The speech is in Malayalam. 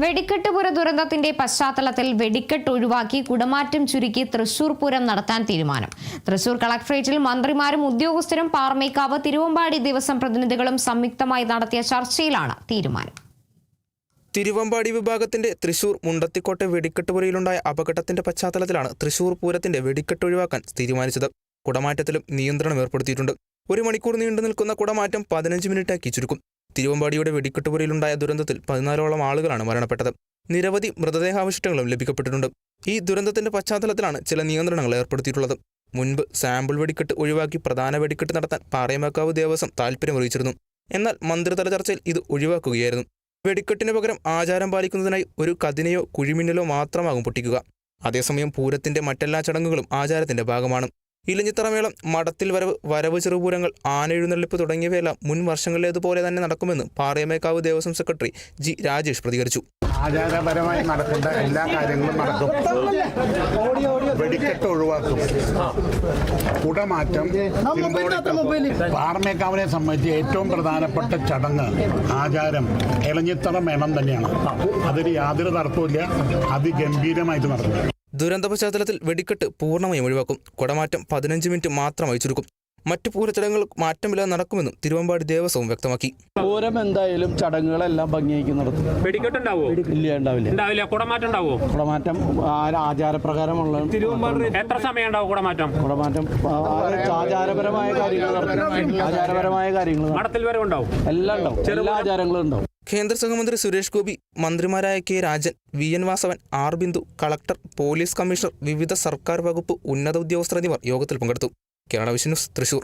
വെടിക്കെട്ടുപുര ദുരന്തത്തിന്റെ പശ്ചാത്തലത്തിൽ വെടിക്കെട്ട് ഒഴിവാക്കി കുടമാറ്റം ചുരുക്കി തൃശൂർ പൂരം നടത്താൻ തീരുമാനം. തൃശൂർ കളക്ടറേറ്റിൽ മന്ത്രിമാരും ഉദ്യോഗസ്ഥരും പാറമേക്കാവ് തിരുവമ്പാടി ദേവസ്വം പ്രതിനിധികളും സംയുക്തമായി നടത്തിയ ചർച്ചയിലാണ് തീരുമാനം. തിരുവമ്പാടി വിഭാഗത്തിന്റെ തൃശൂർ മുണ്ടത്തിക്കോട്ടെ വെടിക്കെട്ടുപുരയിലുണ്ടായ അപകടത്തിന്റെ പശ്ചാത്തലത്തിലാണ് തൃശൂർ പൂരത്തിന്റെ വെടിക്കെട്ട് ഒഴിവാക്കാൻ തീരുമാനിച്ചത്. കുടമാറ്റത്തിലും നിയന്ത്രണം ഏർപ്പെടുത്തിയിട്ടുണ്ട്. 1 മണിക്കൂർ നീണ്ടു നിൽക്കുന്ന കുടമാറ്റം 15 മിനിറ്റാക്കി ചുരുക്കും. തിരുവമ്പാടിയുടെ വെടിക്കെട്ടുപുരയിലുണ്ടായ ദുരന്തത്തിൽ 14ഓളം ആളുകളാണ് മരണപ്പെട്ടത്. നിരവധി മൃതദേഹാവശിഷ്ടങ്ങളും ലഭിക്കപ്പെട്ടിട്ടുണ്ട്. ഈ ദുരന്തത്തിന്റെ പശ്ചാത്തലത്തിലാണ് ചില നിയന്ത്രണങ്ങൾ ഏർപ്പെടുത്തിയിട്ടുള്ളത്. മുൻപ് സാമ്പിൾ വെടിക്കെട്ട് ഒഴിവാക്കി പ്രധാന വെടിക്കെട്ട് നടത്താൻ പാറമേക്കാവ് ദേവസ്വം താൽപ്പര്യമറിയിച്ചിരുന്നു. എന്നാൽ മന്ത്രിതല ചർച്ചയിൽ ഇത് ഒഴിവാക്കുകയായിരുന്നു. വെടിക്കെട്ടിന് പകരം ആചാരം പാലിക്കുന്നതിനായി ഒരു കതിനയോ കുഴിമിന്നലോ മാത്രമാകും പൊട്ടിക്കുക. അതേസമയം പൂരത്തിന്റെ മറ്റെല്ലാ ചടങ്ങുകളും ആചാരത്തിന്റെ ഭാഗമാണ്. ഇലഞ്ഞിത്തറമേളം, മടത്തിൽ വരവ്, വരവ് ചെറുപൂരങ്ങൾ, ആന എഴുന്നള്ളിപ്പ് തുടങ്ങിയവയെല്ലാം മുൻ വർഷങ്ങളിലേതുപോലെ തന്നെ നടക്കുമെന്ന് പാറമേക്കാവ് ദേവസ്വം സെക്രട്ടറി ജി രാജേഷ് പ്രതികരിച്ചു. ആചാരപരമായി നടക്കേണ്ട എല്ലാ കാര്യങ്ങളും നടക്കും. വെടിക്കെട്ട് ഒഴിവാക്കും. കുടമാറ്റം പാറമേക്കാവിനെ സംബന്ധിച്ച് ഏറ്റവും പ്രധാനപ്പെട്ട ചടങ്ങ്, ആചാരം ഇലഞ്ഞിത്തറ മേളം തന്നെയാണ്. അതിന് യാതൊരു തർക്കവുമില്ല. അതിഗംഭീരമായിട്ട് നടക്കും. ദുരന്ത പശ്ചാത്തലത്തിൽ വെടിക്കെട്ട് പൂർണ്ണമായും ഒഴിവാക്കും. കുടമാറ്റം 15 മിനിറ്റ് മാത്രമായി ചുരുക്കും. മറ്റു പൂരച്ചടങ്ങുകൾ മാറ്റമില്ലാതെ നടക്കുമെന്നും തിരുവമ്പാടി ദേവസ്വം വ്യക്തമാക്കി. പൂരം എന്തായാലും ചടങ്ങുകളെല്ലാം ഭംഗിയാക്കി നടത്തും. വെടിക്കെട്ട് ഉണ്ടാവോ? ഇല്ല, ഉണ്ടാവില്ല. കുടമാറ്റം ഉണ്ടാവോ? കുടമാറ്റം ആചാരപ്രകാരമുള്ള. തിരുവമ്പാടി എത്ര സമയം ഉണ്ടാവും കുടമാറ്റം? ആചാരപരമായ കാര്യങ്ങൾ മഠത്തിൽ വരെ ഉണ്ടാവും. എല്ലാം ഉണ്ടാവും. എല്ലാ ആചാരങ്ങളും ഉണ്ടാവും. കേന്ദ്ര സഹമന്ത്രി സുരേഷ് ഗോപി, മന്ത്രിമാരായ K Rajan, V N. Vasavan, R. Bindu, collector, police commissioner, വിവിധ സർക്കാർ വകുപ്പ് ഉന്നത ഉദ്യോഗസ്ഥർ എന്നിവർ യോഗത്തിൽ പങ്കെടുത്തു. Kerala Vision News, Thrissur.